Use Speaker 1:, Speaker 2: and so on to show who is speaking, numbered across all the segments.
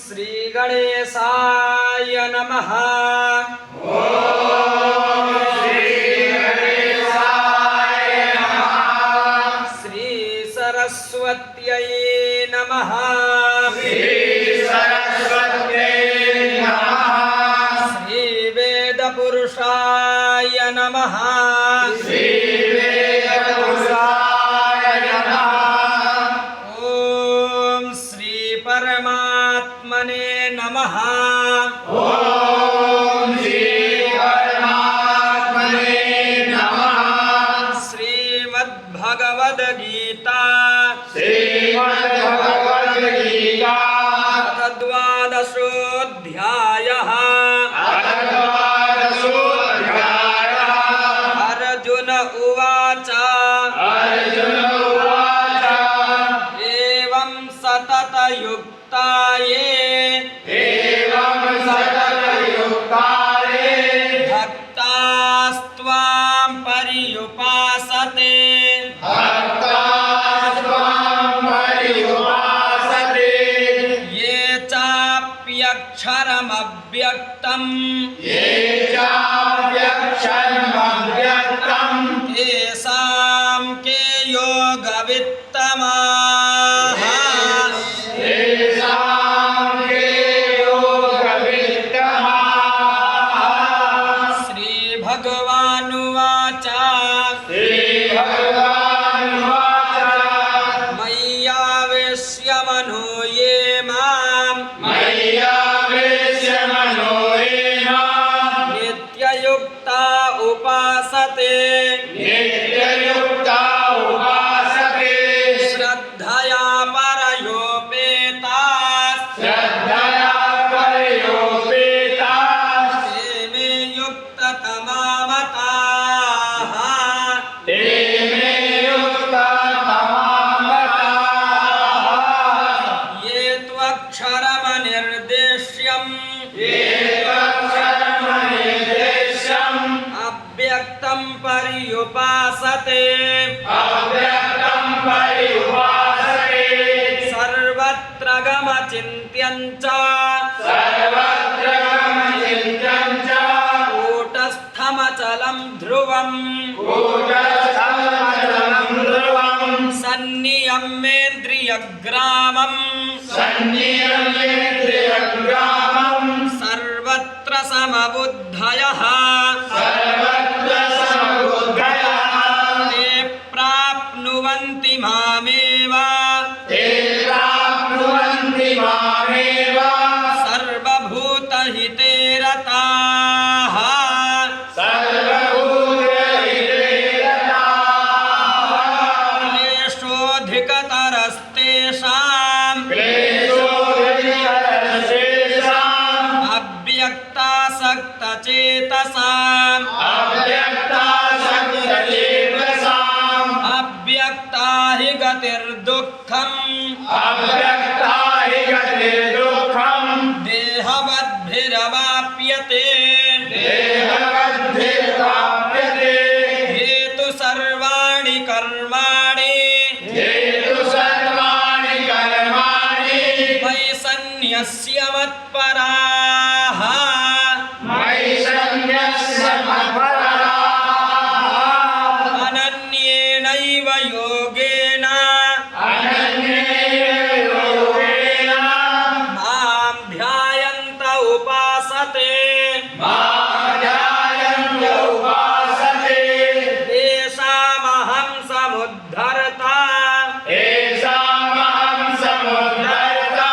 Speaker 1: श्री गणेशाय नमः।
Speaker 2: ओम श्री गणेशाय नमः।
Speaker 1: श्री सरस्वत्यै नमः।
Speaker 2: श्री सरस्वत्यै नमः।
Speaker 1: श्री वेदपुरुषाय नमः।
Speaker 2: श्री वेदपुरुषाय नमः।
Speaker 1: ओम श्री परमात्मने नमः।
Speaker 2: ओम श्री परमात्मने नमः।
Speaker 1: श्रीमद्भगवद्गीता
Speaker 2: श्रीमद्भगवद्गीता
Speaker 1: अथ द्वादशोऽध्यायः।
Speaker 2: अथ द्वादशोऽध्यायः।
Speaker 1: अर्जुन उवाच
Speaker 2: अर्जुन उवाच
Speaker 1: एवं सततयुक्ता ये
Speaker 2: एवं सततयुक्ताये
Speaker 1: भक्तास्त्वां पर्युपासते
Speaker 2: भक्तास्त्वां पर्युपासते
Speaker 1: ये चाप्यक्षरमव्यक्तम्
Speaker 2: ये चाप्यक्षरमव्यक्तम्
Speaker 1: तेषां के योगवित्तमाः।
Speaker 2: तेषां के योगवित्तमाः।
Speaker 1: श्रीभगवानुवाच
Speaker 2: श्रीभगवानुवाच
Speaker 1: मय्यावेश्य मनो ये माम्
Speaker 2: मय्यावेश्य मनो ये माम्
Speaker 1: नित्ययुक्ता उपासते
Speaker 2: नित्ययुक्ता उपासते
Speaker 1: श्रद्धया परयोपेताः
Speaker 2: श्रद्धया पर्योपेताः
Speaker 1: ते मे युक्ततमा मताः।
Speaker 2: ते मे युक्ततमामताः।
Speaker 1: ये त्वक्षरमनिर्देश्यम्
Speaker 2: ये त्वक्षरमनिर्देश्यम्
Speaker 1: अव्यक्तं पर्युपासते
Speaker 2: अव्यक्तं पर्युपासते
Speaker 1: सर्वत्र गमचिन्त्यं च
Speaker 2: सर्वत्र गमचिन्त्यं च
Speaker 1: कूटस्थमचलं ध्रुवम्
Speaker 2: कूटस्थमचलं ध्रुवम्
Speaker 1: सन्नियम्येन्द्रियग्रामम्
Speaker 2: सन्नियम्येन्द्रियग्रामम्
Speaker 1: सर्वत्र समबुद्धयः
Speaker 2: सर्वत्र समबुद्धयः
Speaker 1: ते प्राप्नुवन्ति मामेव
Speaker 2: ते प्राप्नुवन्ति मामेव
Speaker 1: सर्वभूतहिते रताः।
Speaker 2: सर्वभूतहिते रताः।
Speaker 1: क्लेशोऽधिकतरस्तेषाम्
Speaker 2: क्लेशोऽधिकतरस्तेषाम्
Speaker 1: अव्यक्तासक्तचेतसाम्
Speaker 2: अव्यक्तासक्तचेतसाम्
Speaker 1: अव्यक्ता हि गतिर्दुःखम्
Speaker 2: अव्यक्ता हि गतिर्दुःखम्
Speaker 1: देहवद्भिरवाप्यते
Speaker 2: देहवद्भिर्वाप्यते
Speaker 1: हेतु सर्वाणि कर्माणि
Speaker 2: हेतु सर्वाणि कर्माणि
Speaker 1: मयि सन्न्यस्य मत्पराः।
Speaker 2: मयि सन्न्यस्य मत्पराः।
Speaker 1: अनन्येनैव योगेन
Speaker 2: अनन्येन योगेन
Speaker 1: मां ध्यायन्त उपासते
Speaker 2: मायायन्त उपासते
Speaker 1: तेषामहं समुद्धरता
Speaker 2: येषामहं समुद्धरता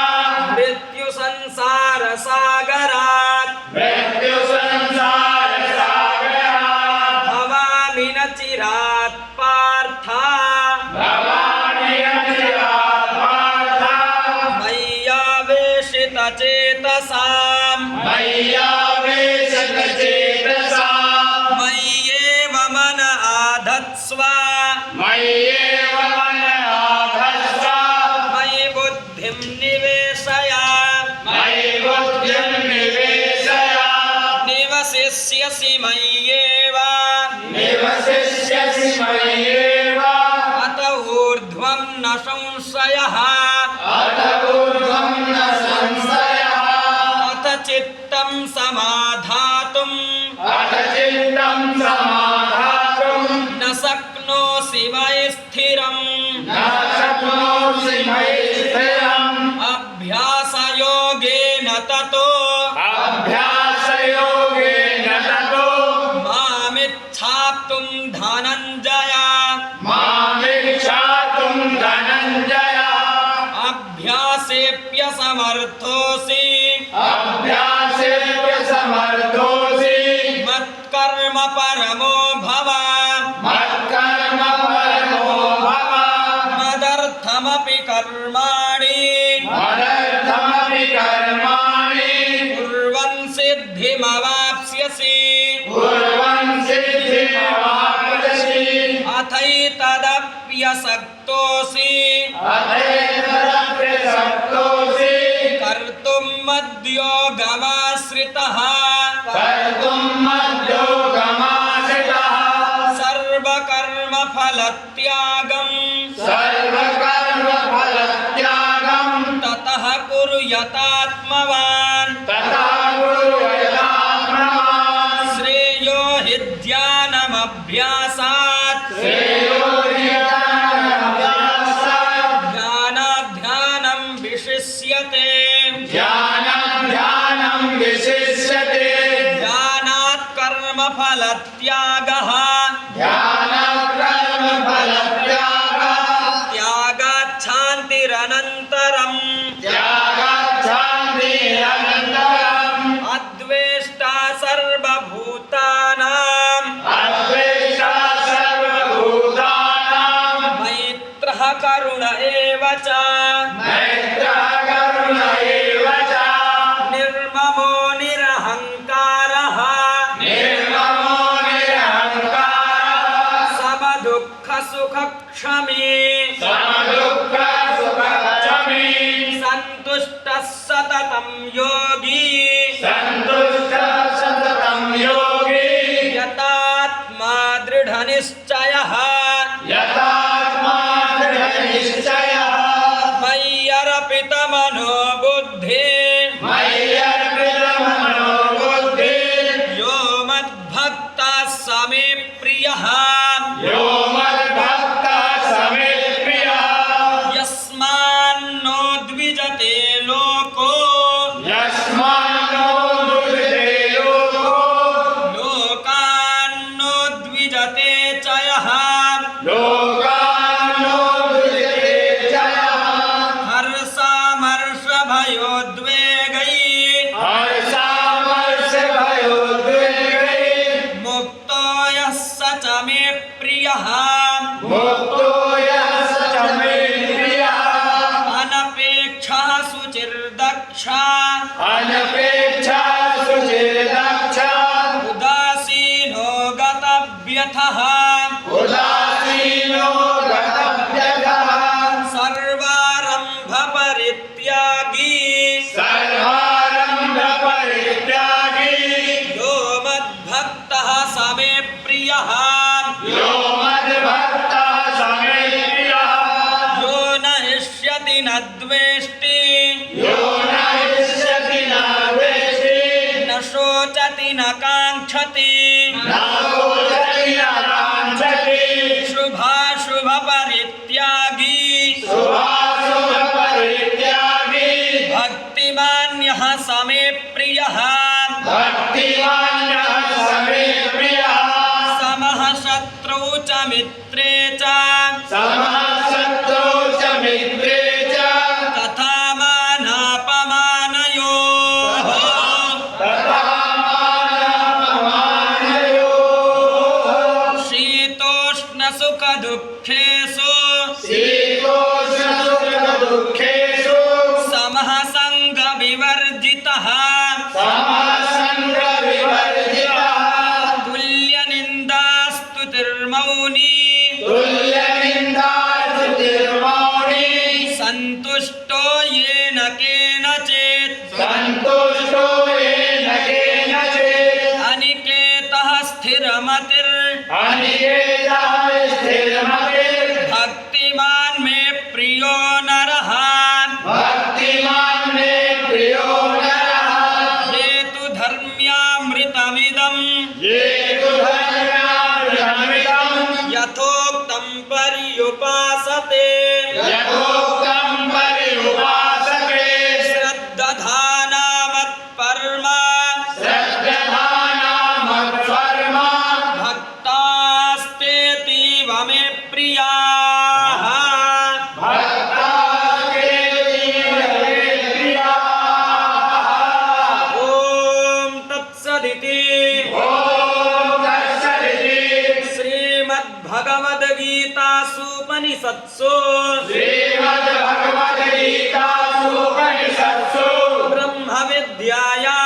Speaker 1: मृत्युसंसारसागरात्
Speaker 2: मृत्युसंसारसागरात्
Speaker 1: भवामि न चिरात् पार्थ
Speaker 2: भवामि अचिरात् पार्थ
Speaker 1: मय्यावेशितचेतसाम्
Speaker 2: मय्यावेशितचेतसाम्
Speaker 1: मय्येव मन आधत्स्व
Speaker 2: मय्येव मन आधत्स्व
Speaker 1: मयि बुद्धिं निवेशय
Speaker 2: मयि बुद्धिं निवेशय
Speaker 1: निवसिष्यसि मय्येव
Speaker 2: निवसिष्यसि मय्येव
Speaker 1: अत ऊर्ध्वं न संशयः
Speaker 2: अत ऊर्ध्वं न संशयः
Speaker 1: चित्तं समाधातुम्
Speaker 2: अथ चित्तं समाधातुं
Speaker 1: न शक्नोषि मयि स्थिरम्
Speaker 2: न शक्नोषि मयि स्थिरम्
Speaker 1: अभ्यासयोगेन ततो
Speaker 2: अभ्यासयोगेन ततो
Speaker 1: मामिच्छाप्तुं धनञ्जय
Speaker 2: मामिच्छातुं धनञ्जय
Speaker 1: अभ्यासेऽप्यसमर्थोऽसि
Speaker 2: अभ्यासेऽप्य समर्थोऽसि
Speaker 1: मत्कर्म परमो भव
Speaker 2: मत्कर्म परमो भव
Speaker 1: मदर्थमपि कर्माणि
Speaker 2: मदर्थमपि कर्माणि
Speaker 1: कुर्वन् सिद्धिमवाप्स्यसि
Speaker 2: कुर्वन् सिद्धिमवाप्स्यसि
Speaker 1: अथैतदप्यसक्तोऽसि
Speaker 2: अथैतदप्यसक्तोऽसि
Speaker 1: कर्तुं मद्योगमाश्रितः
Speaker 2: कर्तुं मद्योगमाश्रितः
Speaker 1: सर्वकर्मफलत्यागम्
Speaker 2: सर्वकर्मफलत्यागं
Speaker 1: ततः कुरु यतात्मवान्
Speaker 2: तथा गुरुयतात्मवान्
Speaker 1: श्रेयो हि ध्यानमभ्यासात्
Speaker 2: श्रेयो ह्यभ्यासात्
Speaker 1: ध्यानाध्यानं विशिष्यते
Speaker 2: ध्यानं विशिष्यते
Speaker 1: ध्यानात् कर्मफलत्यागः
Speaker 2: ध्यानकर्मफलत्यागः
Speaker 1: त्यागात् शान्तिरनन्तरम्
Speaker 2: त्यागाच्छान्तिरनन्तरम्
Speaker 1: अद्वेष्टा सर्वभूतानाम्
Speaker 2: अद्वेष्टा सर्वभूतानां
Speaker 1: मैत्रः करुण एव च
Speaker 2: मैत्रः करुण एव च
Speaker 1: निर्ममो निरहङ्कारः
Speaker 2: निर्ममो निरहङ्कारः
Speaker 1: समदुःखसुखक्षमी
Speaker 2: समदुःखसुखक्षमी
Speaker 1: सन्तुष्टः सततं योगी
Speaker 2: सन्तुष्टः सततं योगी
Speaker 1: यतात्मा दृढनिश्चयः
Speaker 2: यतात्मा दृढनिश्चयः
Speaker 1: मय्यर्पितमनो बुद्धिः
Speaker 2: मय्यर्पितमनो बुद्धिः
Speaker 1: यो मद्भक्तः स मे प्रियः
Speaker 2: यो मद्भक्तः स मे प्रियः
Speaker 1: यस्मान्नो द्विजते लोको
Speaker 2: यस्मान्नो दुर्जते लोको
Speaker 1: लोकान्नो द्विजते च यः
Speaker 2: लोकान्नो दुर्जते च यः
Speaker 1: हर्षामर्षभयोद्वेगैः
Speaker 2: हर्षामर्षभयोद्वेगैः
Speaker 1: मुक्तो यः स च मे प्रियः
Speaker 2: मुक्तो यः स च मे प्रियः
Speaker 1: अनपेक्षः शुचिर्दक्षः
Speaker 2: अनपेक्षा शुचिर्दक्षः
Speaker 1: उदासीनो गतव्यथः
Speaker 2: उदासीनो गतव्यथः
Speaker 1: सर्वारम्भपरित्यागी
Speaker 2: सर्वारम्भपरित्यागी
Speaker 1: यो मद्भक्तः स मे प्रियः
Speaker 2: यो मद्भक्तः स मे प्रियः
Speaker 1: यो न हृष्यति न द्वेष्टि
Speaker 2: यो न हृष्यति न द्वेष्टि
Speaker 1: न शोचति न काङ्क्षति
Speaker 2: न शोचति न काङ्क्षति
Speaker 1: शुभाशुभपरित्यागी
Speaker 2: शुभाशुभपरित्यागी
Speaker 1: भक्तिमान्यः स मे प्रियः
Speaker 2: भक्तिमान्यः स मे प्रियः
Speaker 1: समः शत्रौ च मित्रे च
Speaker 2: समः शत्रौ च मित्रे च
Speaker 1: तथा मानापमानयोः
Speaker 2: तथा मानापमानयोः
Speaker 1: शीतोष्णसुखदुःखेषु
Speaker 2: शीतोष्णसुखदुःखेषु
Speaker 1: समः सङ्गविवर्जितः
Speaker 2: समसङ्गविवर्जितः
Speaker 1: तुल्यनिन्दास्तुतिर्मौनी
Speaker 2: तुल्यनिन्दास्तुतिर्मौनी
Speaker 1: सन्तुष्टो येन केनचित्
Speaker 2: सन्तुष्टो येन केनचित्
Speaker 1: अनिकेतः स्थिरमतिर्
Speaker 2: अनिकेतः स्थिरमतिर्
Speaker 1: भक्तिमान् मे प्रियो नरः
Speaker 2: भक्तिमान् मे प्रियो नरः
Speaker 1: ये तु श्रीमद्भगवद्गीतासूपनिषत्सु
Speaker 2: श्रीमद्भगवद्गीतासूपनिषत्सु
Speaker 1: ब्रह्मविद्यायां